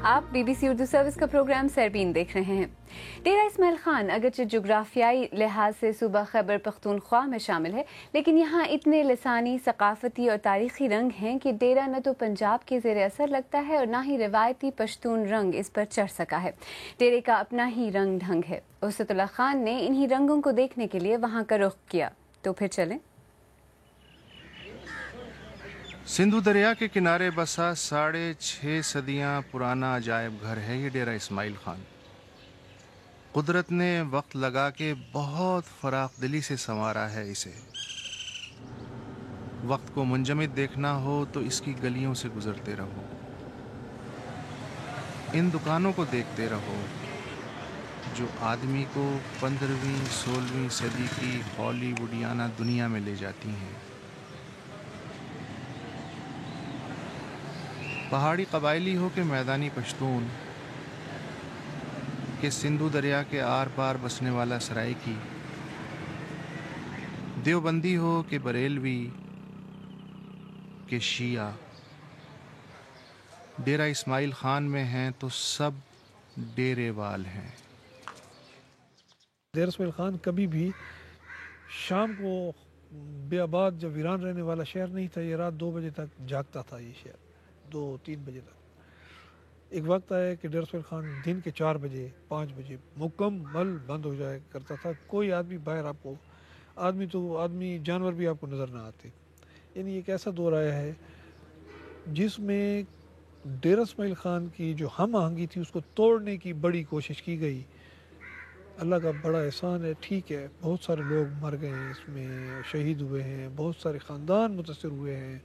آپ BBC Urdu service کا programme سربین دیکھ رہے ہیں۔ ڈیرہ اسماعیل خان اگرچہ جغرافیائی لحاظ سے صوبہ خیبر پختونخوا میں شامل ہے، لیکن یہاں اتنے لسانی، ثقافتی اور تاریخی رنگ ہیں کہ ڈیرہ نہ تو پنجاب کے زیر اثر لگتا ہے اور نہ ہی روایتی پشتون رنگ اس پر چڑھ سکا ہے۔ ڈیرے کا اپنا ہی رنگ ڈھنگ ہے۔ اسد اللہ خان نے انہی رنگوں کو دیکھنے کے لیے وہاں کا رخ کیا، تو پھر چلیں۔ سندھو دریا کے کنارے بسا 6.5 صدیاں پرانا عجائب گھر ہے یہ ڈیرہ اسماعیل خان۔ قدرت نے وقت لگا کے بہت فراخ دلی سے سنوارا ہے اسے۔ وقت کو منجمد دیکھنا ہو تو اس کی گلیوں سے گزرتے رہو، ان دکانوں کو دیکھتے رہو جو آدمی کو 15ویں 16ویں صدی کی ہالی ووڈیانہ دنیا میں لے جاتی ہیں۔ پہاڑی قبائلی ہو کہ میدانی پشتون، کہ سندھو دریا کے آر پار بسنے والا سرائکی، دیوبندی ہو کہ بریلوی کہ شیعہ، ڈیرہ اسماعیل خان میں ہیں تو سب ڈیرے وال ہیں۔ ڈیرہ اسماعیل خان کبھی بھی شام کو بے آباد جب ویران رہنے والا شہر نہیں تھا۔ یہ رات 2 بجے تک جاگتا تھا، یہ شہر 2-3 بجے تک۔ ایک وقت آیا کہ ڈیرہ اسماعیل خان دن کے 4 بجے 5 بجے مکمل بند ہو جایا کرتا تھا۔ کوئی آدمی باہر آپ کو آدمی جانور بھی آپ کو نظر نہ آتے۔ یعنی ایک ایسا دور آیا ہے جس میں ڈیرہ اسماعیل خان کی جو ہم آہنگی تھی اس کو توڑنے کی بڑی کوشش کی گئی۔ اللہ کا بڑا احسان ہے، ٹھیک ہے، بہت سارے لوگ مر گئے ہیں، اس میں شہید ہوئے ہیں، بہت سارے خاندان متاثر ہوئے ہیں،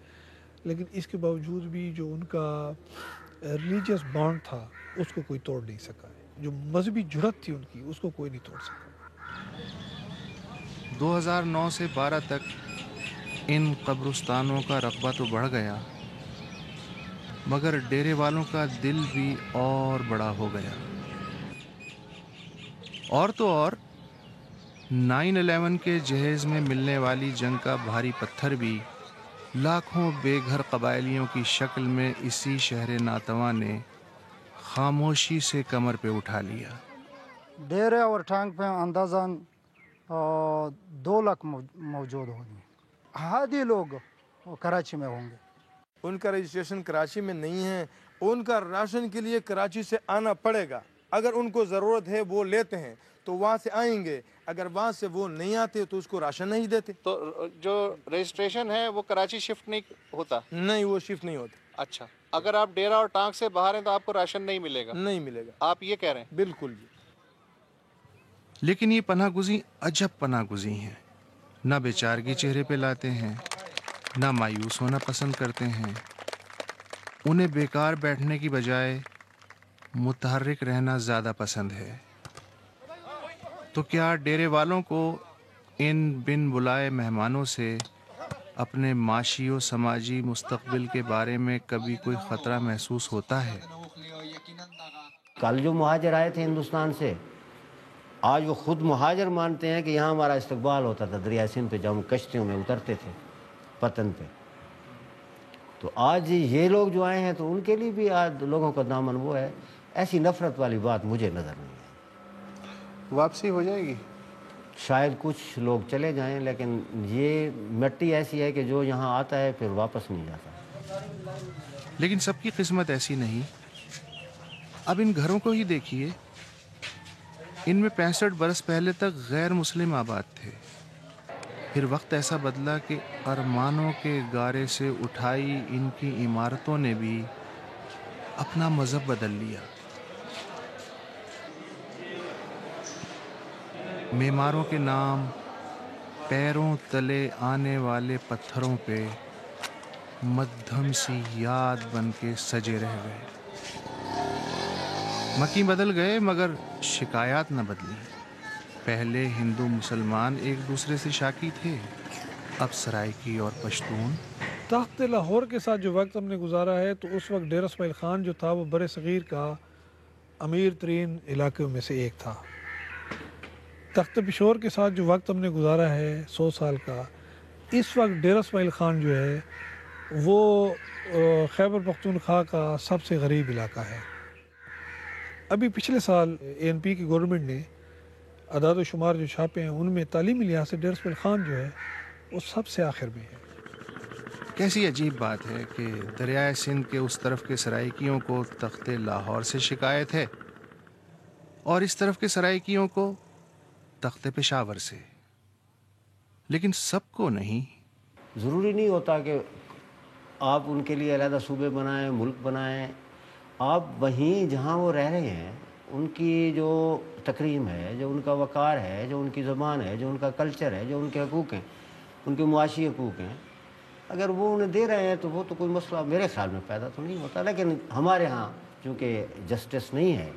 لیکن اس کے باوجود بھی جو ان کا ریلیجیس بانڈ تھا اس کو کوئی توڑ نہیں سکا ہے۔ جو مذہبی جرات تھی ان کی اس کو کوئی نہیں توڑ سکا۔ 2009 سے 12 تک ان قبرستانوں کا رقبہ تو بڑھ گیا، مگر ڈیرے والوں کا دل بھی اور بڑا ہو گیا۔ اور تو اور 9/11 کے جہیز میں ملنے والی جنگ کا بھاری پتھر بھی لاکھوں بے گھر قبائلیوں کی شکل میں اسی شہر ناتواں نے خاموشی سے کمر پہ اٹھا لیا۔ ڈیرے اور ٹانگ پہ اندازاً 2 لاکھ موجود ہوں گے۔ ہادی لوگ کراچی میں ہوں گے۔ ان کا رجسٹریشن کراچی میں نہیں ہے، ان کا راشن کے لیے کراچی سے آنا پڑے گا۔ اگر ان کو ضرورت ہے وہ لیتے ہیں تو وہاں سے آئیں گے، اگر وہاں سے وہ نہیں آتے تو اس کو راشن نہیں دیتے۔ تو جو رجسٹریشن ہے وہ کراچی شفٹ نہیں ہوتا؟ نہیں، وہ شفٹ نہیں ہوتا۔ اچھا، اگر آپ ڈیرہ اور ٹانگ سے باہر ہیں تو آپ کو راشن نہیں ملے گا؟ نہیں ملے گا۔ آپ یہ کہہ رہے ہیں؟ بالکل جی۔ لیکن یہ پناہ گزین عجب پناہ گزین ہیں، نہ بیچارگی چہرے پہ لاتے ہیں، نہ مایوس ہونا پسند کرتے ہیں۔ انہیں بیکار بیٹھنے کی بجائے متحرک رہنا زیادہ پسند ہے۔ تو کیا ڈیرے والوں کو ان بن بلائے مہمانوں سے اپنے معاشی و سماجی مستقبل کے بارے میں کبھی کوئی خطرہ محسوس ہوتا ہے؟ کل جو مہاجر آئے تھے ہندوستان سے، آج وہ خود مہاجر مانتے ہیں کہ یہاں ہمارا استقبال ہوتا تھا دریائے سندھ پہ، جب ہم کشتیوں میں اترتے تھے پتن پہ۔ تو آج یہ لوگ جو آئے ہیں تو ان کے لیے بھی آج لوگوں کا دامن وہ ہے۔ ایسی نفرت والی بات مجھے نظر نہیں ہے۔ واپسی ہو جائے گی؟ شاید کچھ لوگ چلے جائیں، لیکن یہ مٹی ایسی ہے کہ جو یہاں آتا ہے پھر واپس نہیں جاتا۔ لیکن سب کی قسمت ایسی نہیں۔ اب ان گھروں کو ہی دیکھیے، ان میں 65 برس پہلے تک غیر مسلم آباد تھے، پھر وقت ایسا بدلا کہ ارمانوں کے گارے سے اٹھائی ان کی عمارتوں نے بھی اپنا مذہب بدل لیا۔ معماروں کے نام پیروں تلے آنے والے پتھروں پہ مدھم سی یاد بن کے سجے رہ گئے۔ مکی بدل گئے مگر شکایات نہ بدلی۔ پہلے ہندو مسلمان ایک دوسرے سے شاکی تھے، اب سرائکی اور پشتون۔ تخت لاہور کے ساتھ جو وقت ہم نے گزارا ہے تو اس وقت ڈیرہ اسماعیل خان جو تھا وہ بر صغیر کا امیر ترین علاقوں میں سے ایک تھا۔ تخت پشور کے ساتھ جو وقت ہم نے گزارا ہے 100 سال کا، اس وقت ڈیرہ اسماعیل خان جو ہے وہ خیبر پختونخوا کا سب سے غریب علاقہ ہے۔ ابھی پچھلے سال ANP کی گورنمنٹ نے اعداد و شمار جو چھاپے ہیں ان میں تعلیمی لحاظ سے ڈیر اسماعیل خان جو ہے وہ سب سے آخر میں ہے۔ کیسی عجیب بات ہے کہ دریائے سندھ کے اس طرف کے سرائیکیوں کو تخت لاہور سے شکایت ہے اور اس طرف کے سرائیکیوں کو تخت پشاور سے، لیکن سب کو نہیں۔ ضروری نہیں ہوتا کہ آپ ان کے لیے علیحدہ صوبے بنائیں، ملک بنائیں۔ آپ وہیں جہاں وہ رہ رہے ہیں ان کی جو تکریم ہے، جو ان کا وقار ہے، جو ان کی زبان ہے، جو ان کا کلچر ہے، جو ان کے حقوق ہیں، ان کے معاشی حقوق ہیں، اگر وہ انہیں دے رہے ہیں تو وہ تو کوئی مسئلہ میرے خیال میں پیدا تو نہیں ہوتا۔ لیکن ہمارے ہاں چونکہ جسٹس نہیں ہے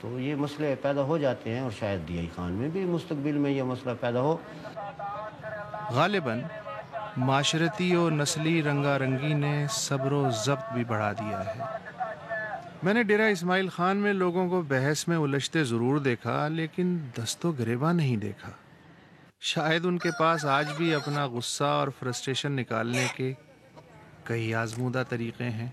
تو یہ مسئلے پیدا ہو جاتے ہیں، اور شاید دیائی خان میں بھی مستقبل میں یہ مسئلہ پیدا ہو۔ غالباً معاشرتی و نسلی رنگا رنگی نے صبر و ضبط بھی بڑھا دیا ہے۔ میں نے ڈیرہ اسماعیل خان میں لوگوں کو بحث میں الجھتے ضرور دیکھا، لیکن دست و گریباں نہیں دیکھا۔ شاید ان کے پاس آج بھی اپنا غصہ اور فرسٹریشن نکالنے کے کئی آزمودہ طریقے ہیں۔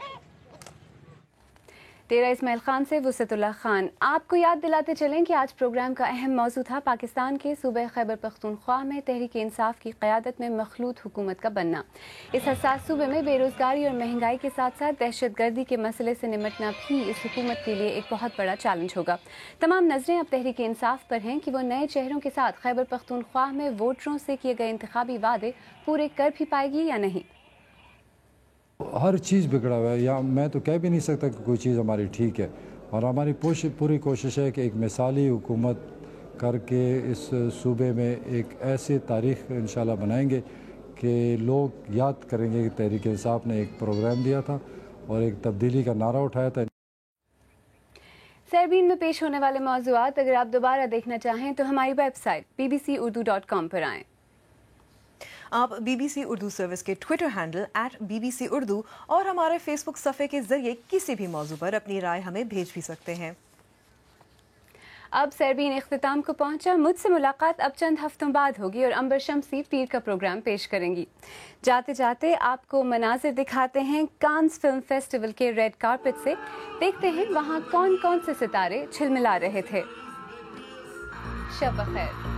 ڈیرہ اسماعیل خان سے وسعت اللہ خان۔ آپ کو یاد دلاتے چلیں کہ آج پروگرام کا اہم موضوع تھا پاکستان کے صوبہ خیبر پختونخوا میں تحریک انصاف کی قیادت میں مخلوط حکومت کا بننا۔ اس حساس صوبے میں بے روزگاری اور مہنگائی کے ساتھ ساتھ دہشت گردی کے مسئلے سے نمٹنا بھی اس حکومت کے لیے ایک بہت بڑا چیلنج ہوگا۔ تمام نظریں اب تحریک انصاف پر ہیں کہ وہ نئے چہروں کے ساتھ خیبر پختونخوا میں ووٹروں سے کیے گئے انتخابی وعدے پورے کر بھی پائے گی یا نہیں۔ ہر چیز بگڑا ہوا ہے، یا میں تو کہہ بھی نہیں سکتا کہ کوئی چیز ہماری ٹھیک ہے، اور ہماری پوری کوشش ہے کہ ایک مثالی حکومت کر کے اس صوبے میں ایک ایسے تاریخ انشاءاللہ بنائیں گے کہ لوگ یاد کریں گے کہ تحریک انصاف نے ایک پروگرام دیا تھا اور ایک تبدیلی کا نعرہ اٹھایا تھا۔ سیربین میں پیش ہونے والے موضوعات اگر آپ دوبارہ دیکھنا چاہیں تو ہماری ویب سائٹ bbcurdu.com پر آئیں۔ آپ BBC اردو سروس کے ٹویٹر ہینڈل @BBC اردو اور ہمارے فیس بک صفحے کے ذریعے کسی بھی موضوع پر اپنی رائے ہمیں بھیج بھی سکتے ہیں۔ اب سیربین اختتام کو پہنچا۔ مجھ سے ملاقات اب چند ہفتوں بعد ہوگی اور امبر شمسی پیر کا پروگرام پیش کریں گی۔ جاتے جاتے آپ کو مناظر دکھاتے ہیں کانز فلم فیسٹیول کے ریڈ کارپٹ سے، دیکھتے ہیں وہاں کون کون سے ستارے چھلملا رہے تھے۔ شب بخیر۔